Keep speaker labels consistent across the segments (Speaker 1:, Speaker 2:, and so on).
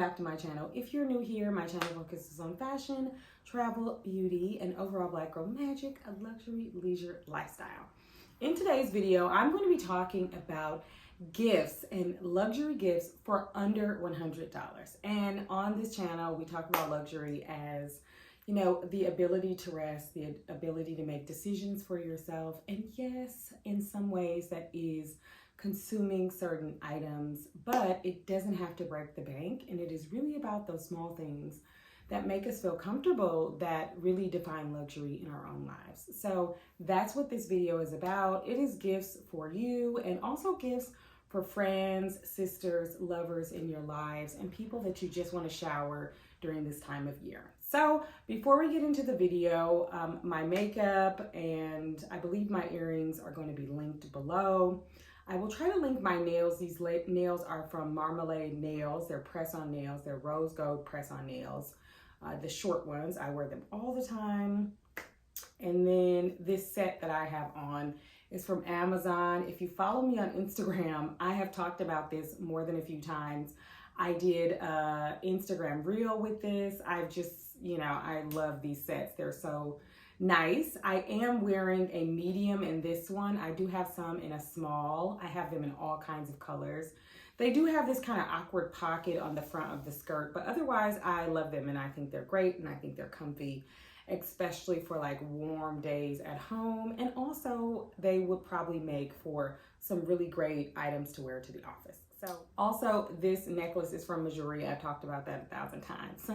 Speaker 1: back to my channel. If you're new here, my channel focuses on fashion, travel, beauty, and overall Black girl magic, a luxury leisure lifestyle. In today's video, I'm going to be talking about gifts and luxury gifts for under $100. And on this channel, we talk about luxury as, you know, the ability to rest, the ability to make decisions for yourself. And yes, in some ways that is consuming certain items, but it doesn't have to break the bank. And it is really about those small things that make us feel comfortable that really define luxury in our own lives. So that's what this video is about. It is gifts for you and also gifts for friends, sisters, lovers in your lives, and people that you just want to shower during this time of year. So before we get into the video, my makeup and I believe my earrings are going to be linked below. I will try to link my nails. These nails are from Marmalade Nails. They're press-on nails. They're rose gold press-on nails. The short ones, I wear them all the time. And then this set that I have on is from Amazon. If you follow me on Instagram, I have talked about this more than a few times. I did an Instagram reel with this. I've just, you know, I love these sets. They're so nice. I am wearing a medium in this one. I do have some in a small. I have them in all kinds of colors. They do have this kind of awkward pocket on the front of the skirt, but otherwise I love them and I think they're great and I think they're comfy, especially for like warm days at home. And also they would probably make for some really great items to wear to the office. So also this necklace is from Margiela. I've talked about that 1,000 times.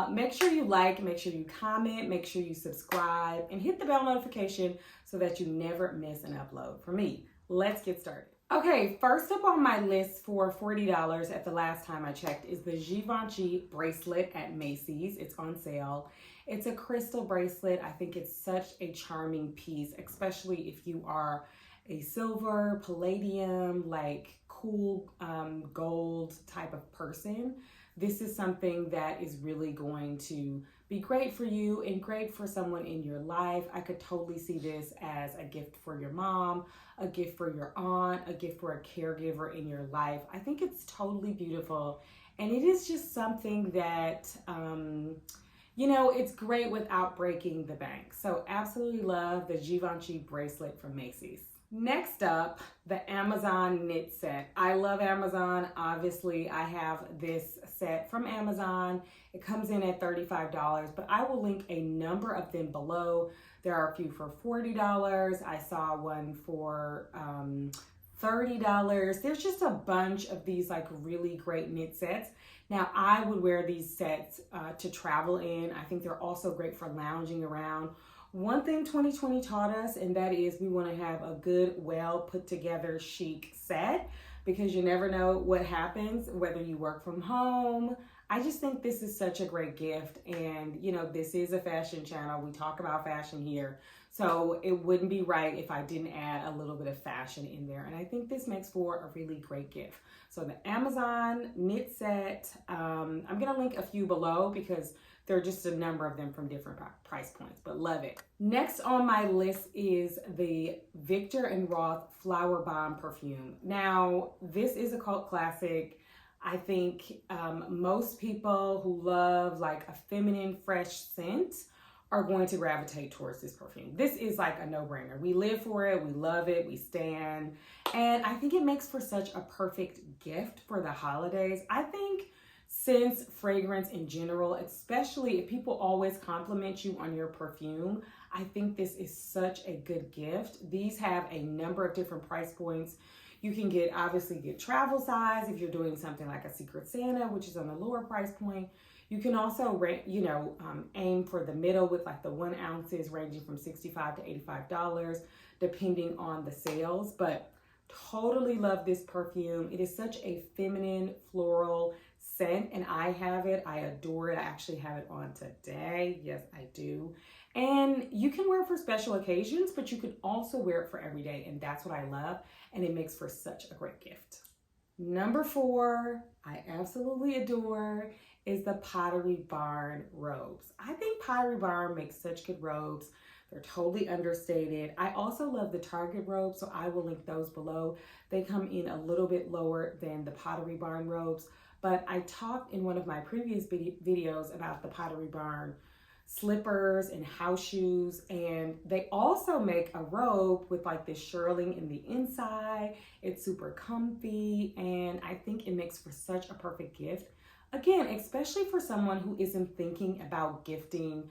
Speaker 1: Make sure you like, make sure you comment, make sure you subscribe and hit the bell notification so that you never miss an upload from me. Let's get started. Okay, first up on my list for $40 at the last time I checked is the Givenchy bracelet at Macy's. It's on sale. It's a crystal bracelet. I think it's such a charming piece, especially if you are a silver, palladium, like cool gold type of person. This is something that is really going to be great for you and great for someone in your life. I could totally see this as a gift for your mom, a gift for your aunt, a gift for a caregiver in your life. I think it's totally beautiful. And it is just something that, you know, it's great without breaking the bank. So absolutely love the Givenchy bracelet from Macy's. Next up, the Amazon knit set. I love Amazon. Obviously, I have this set from Amazon. It comes in at $35, but I will link a number of them below. There are a few for $40. I saw one for $30. There's just a bunch of these like really great knit sets. Now, I would wear these sets to travel in. I think they're also great for lounging around. One thing 2020 taught us, and that is we want to have a good, well put together, chic set because you never know what happens, whether you work from home. I just think this is such a great gift. And, you know, this is a fashion channel. We talk about fashion here. So it wouldn't be right if I didn't add a little bit of fashion in there. And I think this makes for a really great gift. So the Amazon knit set, I'm going to link a few below because there are just a number of them from different price points, but love it. Next on my list is the Viktor and Rolf Flowerbomb perfume. Now, this is a cult classic. I think most people who love like a feminine, fresh scent are going to gravitate towards this perfume. This is like a no-brainer. We live for it, we love it, we stand. And I think it makes for such a perfect gift for the holidays. I think since fragrance in general, especially if people always compliment you on your perfume, I think this is such a good gift. These have a number of different price points. You can obviously get travel size if you're doing something like a Secret Santa, which is on the lower price point. You can also, you know, aim for the middle with like the 1 ounces ranging from $65 to $85, depending on the sales. But totally love this perfume. It is such a feminine floral scent and I have it. I adore it. I actually have it on today. Yes, I do. And you can wear it for special occasions, but you can also wear it for every day. And that's what I love. And it makes for such a great gift. Number 4, I absolutely adore, is the Pottery Barn robes. I think Pottery Barn makes such good robes. They're totally understated. I also love the Target robes, so I will link those below. They come in a little bit lower than the Pottery Barn robes, but I talked in one of my previous videos about the Pottery Barn slippers and house shoes, and they also make a robe with like this shirling in the inside. It's super comfy, and I think it makes for such a perfect gift. Again, especially for someone who isn't thinking about gifting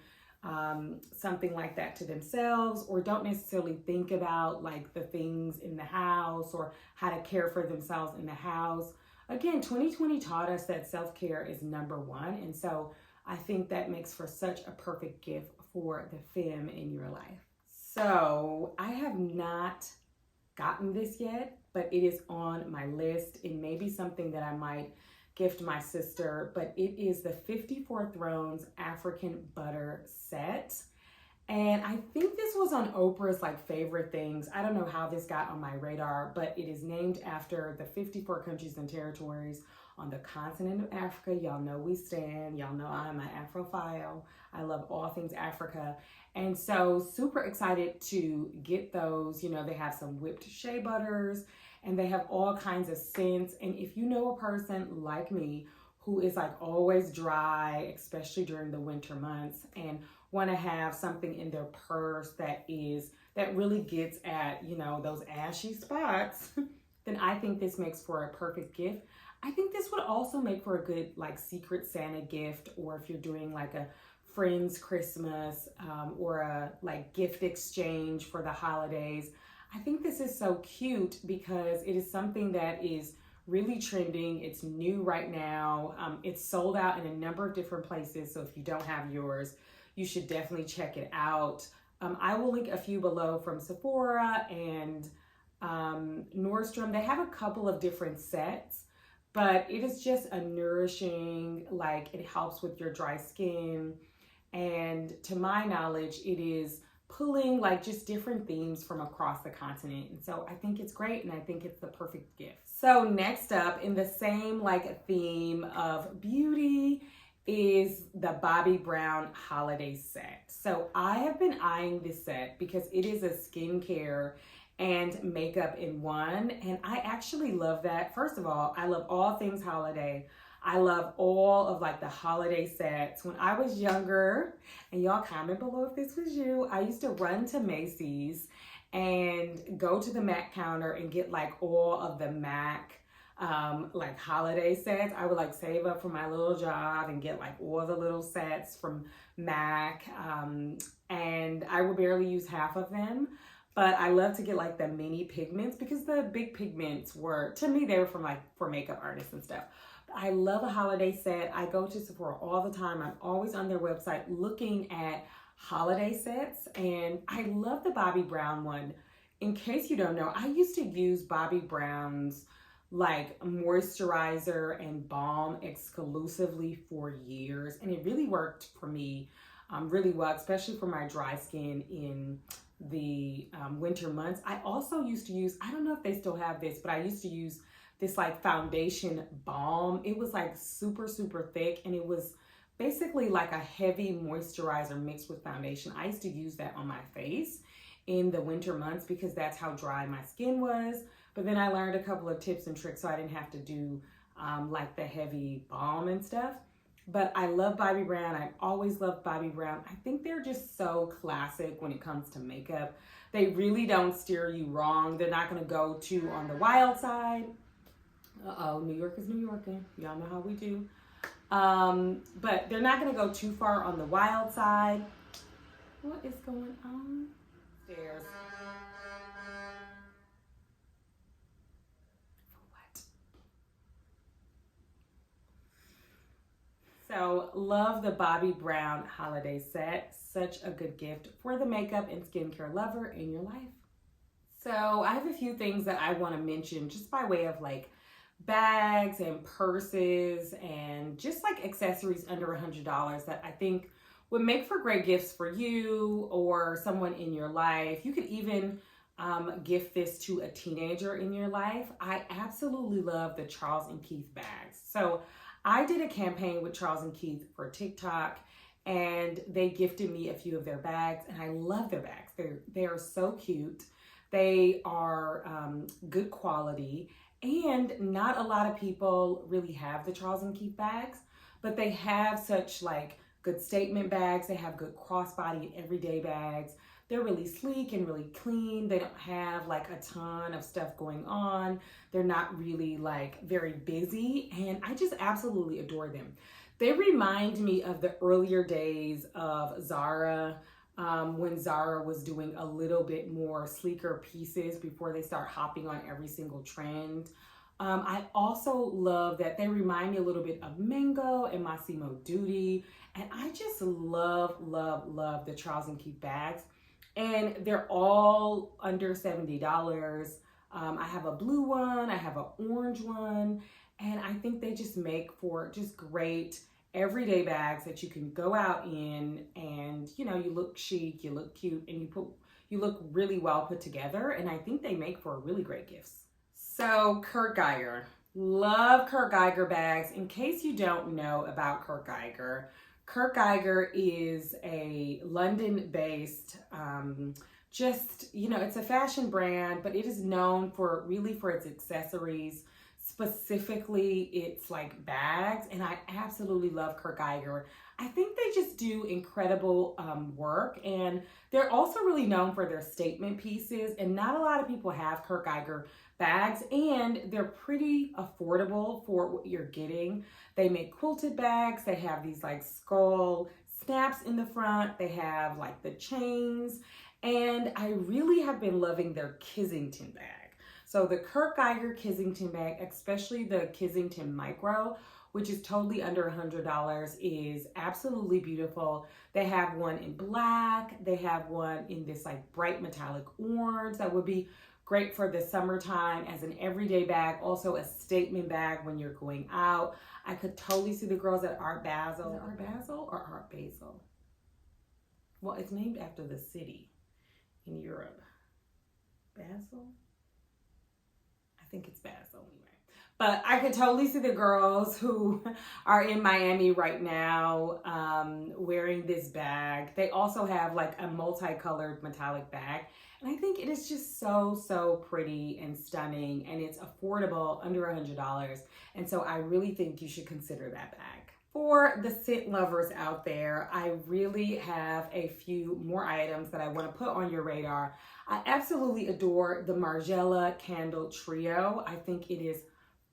Speaker 1: something like that to themselves, or don't necessarily think about like the things in the house or how to care for themselves in the house. Again, 2020 taught us that self-care is #1, and so I think that makes for such a perfect gift for the femme in your life. So I have not gotten this yet, but it is on my list. It may be something that I might gift my sister, but it is the 54 Thrones African Butter Set. And I think this was on Oprah's like favorite things. I don't know how this got on my radar, but it is named after the 54 countries and territories on the continent of Africa. Y'all know we stand. Y'all know I'm an Afrophile. I love all things Africa. And so super excited to get those. You know, they have some whipped shea butters and they have all kinds of scents. And if you know a person like me who is like always dry, especially during the winter months, and want to have something in their purse that really gets at, you know, those ashy spots, then I think this makes for a perfect gift. I think this would also make for a good like Secret Santa gift, or if you're doing like a friend's Christmas or a like gift exchange for the holidays. I think this is so cute because it is something that is really trending. It's new right now. It's sold out in a number of different places. So if you don't have yours, you should definitely check it out. I will link a few below from Sephora and Nordstrom. They have a couple of different sets, but it is just a nourishing, like it helps with your dry skin. And to my knowledge, it is pulling like just different themes from across the continent. And so I think it's great, and I think it's the perfect gift. So next up, in the same like theme of beauty, is the Bobbi Brown holiday set. So I have been eyeing this set because it is a skincare and makeup in one, and I actually love that. First of all, I love all things holiday. I love all of like the holiday sets. When I was younger, and y'all comment below if this was you, I used to run to Macy's and go to the MAC counter and get like all of the MAC like holiday sets. I would like save up for my little job and get like all the little sets from MAC, and I would barely use half of them. But I love to get like the mini pigments because the big pigments were, to me, they were from like for makeup artists and stuff. I love a holiday set. I go to Sephora all the time. I'm always on their website looking at holiday sets, and I love the Bobbi Brown one. In case you don't know, I used to use Bobbi Brown's like moisturizer and balm exclusively for years, and it really worked for me really well, especially for my dry skin in the winter months. I also used to use, I don't know if they still have this, but I used to use this like foundation balm. It was like super, super thick, and it was basically like a heavy moisturizer mixed with foundation. I used to use that on my face in the winter months because that's how dry my skin was. But then I learned a couple of tips and tricks so I didn't have to do like the heavy balm and stuff. But I love Bobbi Brown. I've always loved Bobbi Brown. I think they're just so classic when it comes to makeup. They really don't steer you wrong. They're not gonna go too on the wild side. Uh-oh, New York is New Yorking. Y'all know how we do. But they're not gonna go too far on the wild side. What is going on? Stairs. So love the Bobbi Brown holiday set. Such a good gift for the makeup and skincare lover in your life. So I have a few things that I want to mention just by way of like bags and purses and just like accessories under $100 that I think would make for great gifts for you or someone in your life. You could even gift this to a teenager in your life. I absolutely love the Charles & Keith bags. So I did a campaign with Charles & Keith for TikTok, and they gifted me a few of their bags, and I love their bags. They are so cute. They are good quality, And not a lot of people really have the Charles & Keith bags, but they have such like good statement bags. They have good crossbody everyday bags. They're really sleek and really clean. They don't have like a ton of stuff going on. They're not really like very busy, and I just absolutely adore them. They remind me of the earlier days of Zara, when Zara was doing a little bit more sleeker pieces before they start hopping on every single trend. I also love that they remind me a little bit of Mango and Massimo Dutti. And I just love, love, love the Charles & Keith bags. And they're all under $70. I have a blue one, I have an orange one, and I think they just make for just great everyday bags that you can go out in, and you know, you look chic, you look cute, and you look really well put together. And I think they make for really great gifts. So Kurt Geiger, love Kurt Geiger bags. In case you don't know about Kurt Geiger is a London-based, just, you know, it's a fashion brand, but it is known for really for its accessories. Specifically, it's like bags, and I absolutely love Kurt Geiger. I think they just do incredible work, and they're also really known for their statement pieces, and not a lot of people have Kurt Geiger bags, and they're pretty affordable for what you're getting. They make quilted bags. They have these like skull snaps in the front. They have like the chains, and I really have been loving their Kissington bag. So the Kurt Geiger Kissington bag, especially the Kissington Micro, which is totally under $100, is absolutely beautiful. They have one in black. They have one in this like bright metallic orange that would be great for the summertime as an everyday bag. Also a statement bag when you're going out. I could totally see the girls at Art Basel. Art Basel or Art Basel? Well, it's named after the city in Europe. Basel? I think it's Basel anyway. But I could totally see the girls who are in Miami right now wearing this bag. They also have like a multicolored metallic bag. And I think it is just so, so pretty and stunning, and it's affordable, under $100. And so I really think you should consider that bag. For the scent lovers out there, I really have a few more items that I want to put on your radar. I absolutely adore the Margiela Candle Trio. I think it is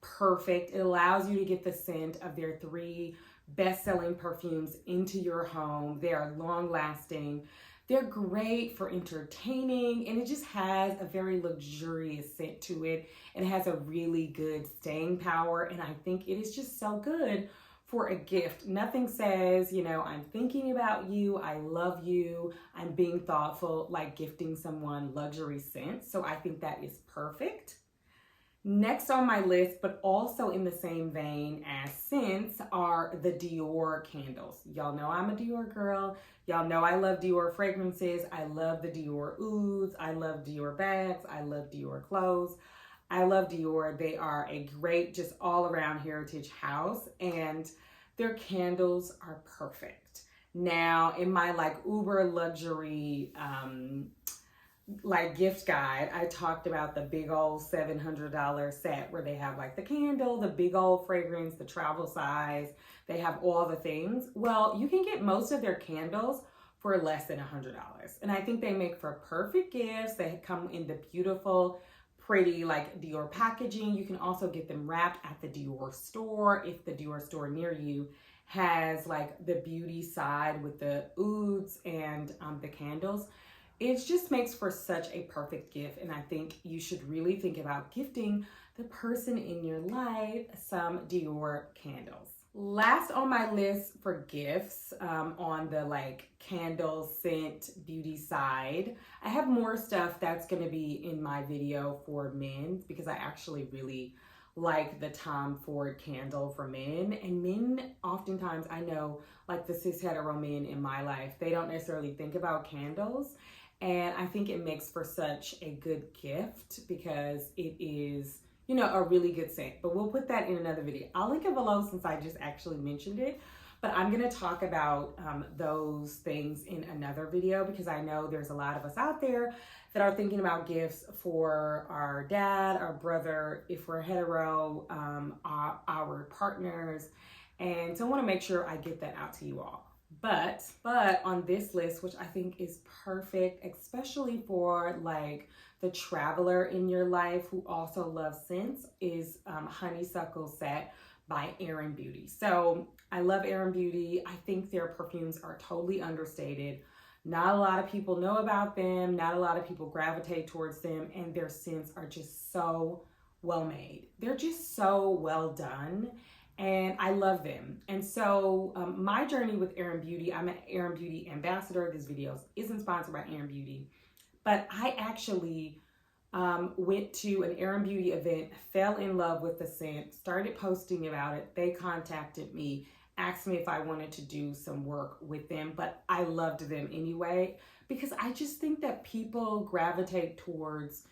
Speaker 1: perfect. It allows you to get the scent of their 3 best-selling perfumes into your home. They are long-lasting. They're great for entertaining, and it just has a very luxurious scent to it. It has a really good staying power, and I think it is just so good for a gift. Nothing says, you know, I'm thinking about you, I love you, I'm being thoughtful, like gifting someone luxury scents. So I think that is perfect. Next on my list, but also in the same vein as scents, are the Dior candles. Y'all know I'm a Dior girl. Y'all know I love Dior fragrances. I love the Dior ouds. I love Dior bags. I love Dior clothes. I love Dior. They are a great, just all around heritage house, and their candles are perfect. Now, in my like uber luxury, like gift guide, I talked about the big old $700 set where they have like the candle, the big old fragrance, the travel size. They have all the things. Well, you can get most of their candles for less than $100. And I think they make for perfect gifts. They come in the beautiful, pretty like Dior packaging. You can also get them wrapped at the Dior store if the Dior store near you has like the beauty side with the ouds and the candles. It just makes for such a perfect gift, and I think you should really think about gifting the person in your life some Dior candles. Last on my list for gifts, on the like candle scent beauty side, I have more stuff that's going to be in my video for men, because I actually really like the Tom Ford candle for men. And men, oftentimes, I know, like the cis hetero men in my life, they don't necessarily think about candles. And I think it makes for such a good gift because it is, you know, a really good scent. But we'll put that in another video. I'll link it below since I just actually mentioned it. But I'm going to talk about those things in another video, because I know there's a lot of us out there that are thinking about gifts for our dad, our brother, if we're hetero, our partners. And so I want to make sure I get that out to you all. But on this list, which I think is perfect, especially for like the traveler in your life who also loves scents, is Honeysuckle set by Aerin Beauty. So I love Aerin Beauty. I think their perfumes are totally understated. Not a lot of people know about them. Not a lot of people gravitate towards them. And their scents are just so well made. They're just so well done. And I love them. And so my journey with Aerin Beauty, I'm an Aerin Beauty ambassador. This video isn't sponsored by Aerin Beauty. But I actually went to an Aerin Beauty event, fell in love with the scent, started posting about it. They contacted me, asked me if I wanted to do some work with them, but I loved them anyway, because I just think that people gravitate towards,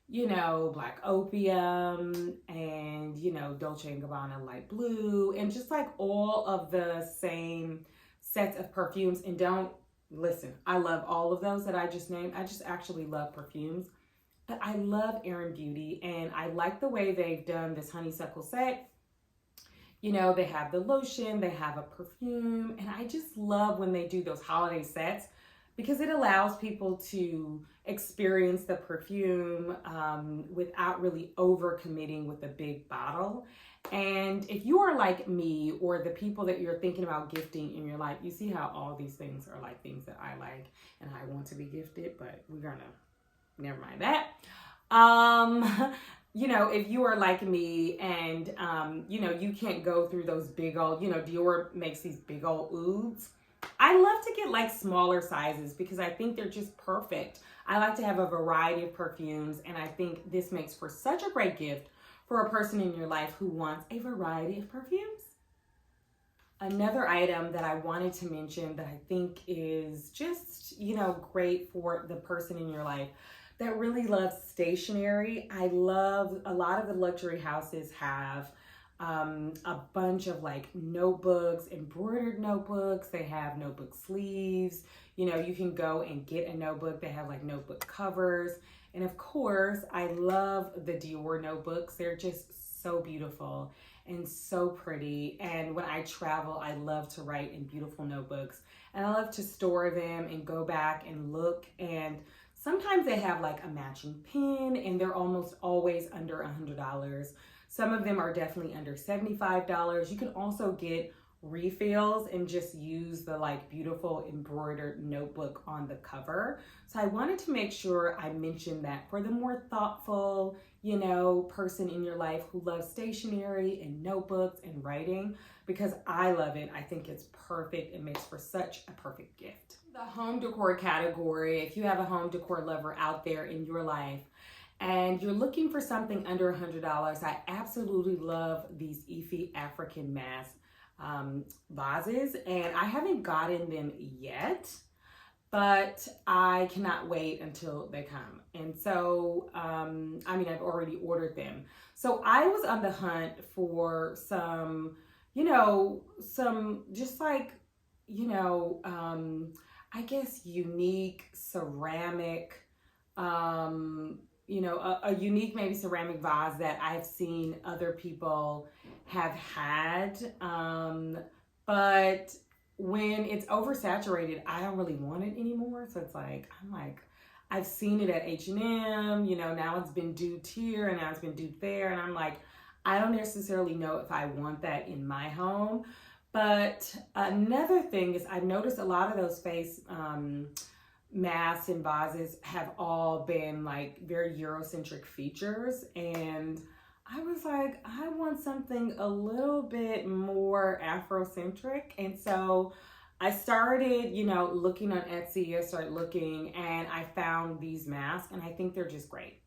Speaker 1: you know, Black Opium and, you know, Dolce & Gabbana Light Blue, and just like all of the same sets of perfumes. And don't listen, I love all of those that I just named. I just actually love perfumes. But I love Aerin Beauty, and I like the way they've done this Honeysuckle set. You know, they have the lotion, they have a perfume, and I just love when they do those holiday sets, because it allows people to experience the perfume without really overcommitting with a big bottle. And if you are like me, or the people that you're thinking about gifting in your life, you see how all these things are like things that I like and I want to be gifted, but we're gonna never mind that. You know, if you are like me and, you know, you can't go through those big old, you know, Dior makes these big old ouds. I love to get like smaller sizes because I think they're just perfect. I like to have a variety of perfumes, and I think this makes for such a great gift for a person in your life who wants a variety of perfumes. Another item that I wanted to mention that I think is just, you know, great for the person in your life that really loves stationery. I love, a lot of the luxury houses have a bunch of like notebooks, embroidered notebooks. They have notebook sleeves. You know, you can go and get a notebook. They have like notebook covers. And of course, I love the Dior notebooks. They're just so beautiful and so pretty. And when I travel, I love to write in beautiful notebooks, and I love to store them and go back and look. And sometimes they have like a matching pen, and they're almost always under $100. Some of them are definitely under $75. You can also get refills and just use the like beautiful embroidered notebook on the cover. So I wanted to make sure I mentioned that for the more thoughtful, you know, person in your life who loves stationery and notebooks and writing, because I love it. I think it's perfect. It makes for such a perfect gift. The home decor category, if you have a home decor lover out there in your life and you're looking for something under $100, I absolutely love these Efie African mask vases, and I haven't gotten them yet, but I cannot wait until they come. And so, I mean, I've already ordered them. So I was on the hunt for some, you know, some just like, you know, I guess unique ceramic, you know, a unique maybe ceramic vase that I've seen other people have had. But when it's oversaturated, I don't really want it anymore. So it's like, I'm like, I've seen it at H&M, you know, now it's been duped here and now it's been duped there. And I'm like, I don't necessarily know if I want that in my home. But another thing is I've noticed a lot of those face masks and vases have all been like very Eurocentric features. And I was like, I want something a little bit more Afrocentric. And so I started, you know, looking on Etsy. I started looking and I found these masks, and I think they're just great.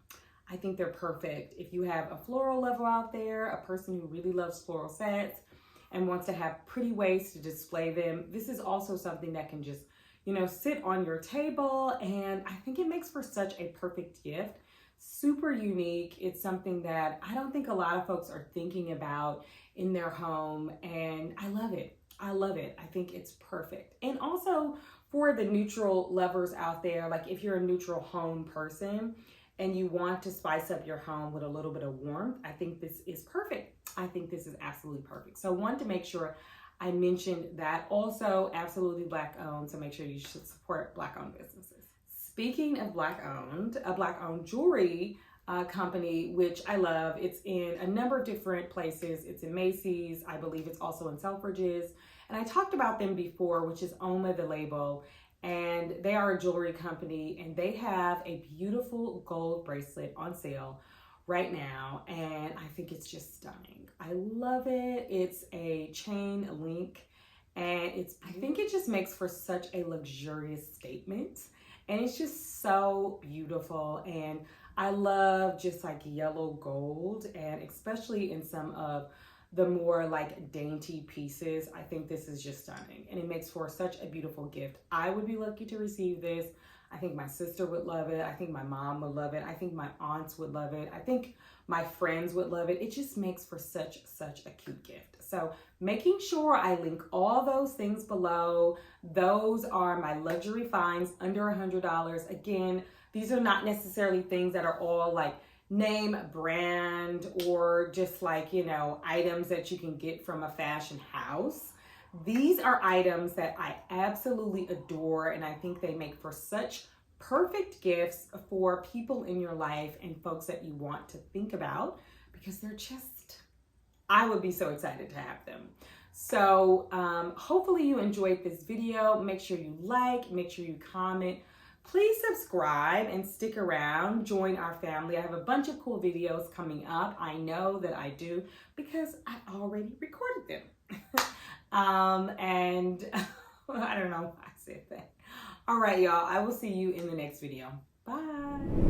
Speaker 1: I think they're perfect. If you have a floral lover out there, a person who really loves floral sets and wants to have pretty ways to display them, this is also something that can just, you know, sit on your table. And I think it makes for such a perfect gift. Super unique. It's something that I don't think a lot of folks are thinking about in their home, and I love it. I love it. I think it's perfect. And also for the neutral lovers out there, like if you're a neutral home person and you want to spice up your home with a little bit of warmth, I think this is perfect. I think this is absolutely perfect. So I wanted to make sure I mentioned that. Also, absolutely Black owned, so make sure you should support Black owned businesses. Speaking of Black owned, a Black owned jewelry company, which I love. It's in a number of different places. It's in Macy's. I believe it's also in Selfridges. And I talked about them before, which is Oma the Label. And they are a jewelry company, and they have a beautiful gold bracelet on sale right now. And I think it's just stunning. I love it. It's a chain link, and I think it just makes for such a luxurious statement. And it's just so beautiful. And I love just like yellow gold, and especially in some of the more like dainty pieces, I think this is just stunning, and it makes for such a beautiful gift. I would be lucky to receive this. I think my sister would love it. I think my mom would love it. I think my aunts would love it. I think my friends would love it. It just makes for such a cute gift. So making sure I link all those things below. Those are my luxury finds under $100. Again, these are not necessarily things that are all like name brand or just like, you know, items that you can get from a fashion house. These are items that I absolutely adore, and I think they make for such perfect gifts for people in your life and folks that you want to think about, because they're just, I would be so excited to have them. So hopefully you enjoyed this video. Make sure you like, make sure you comment. Please subscribe and stick around, join our family. I have a bunch of cool videos coming up. I know that I do because I already recorded them. And I don't know why I said that. All right, y'all, I will see you in the next video. Bye.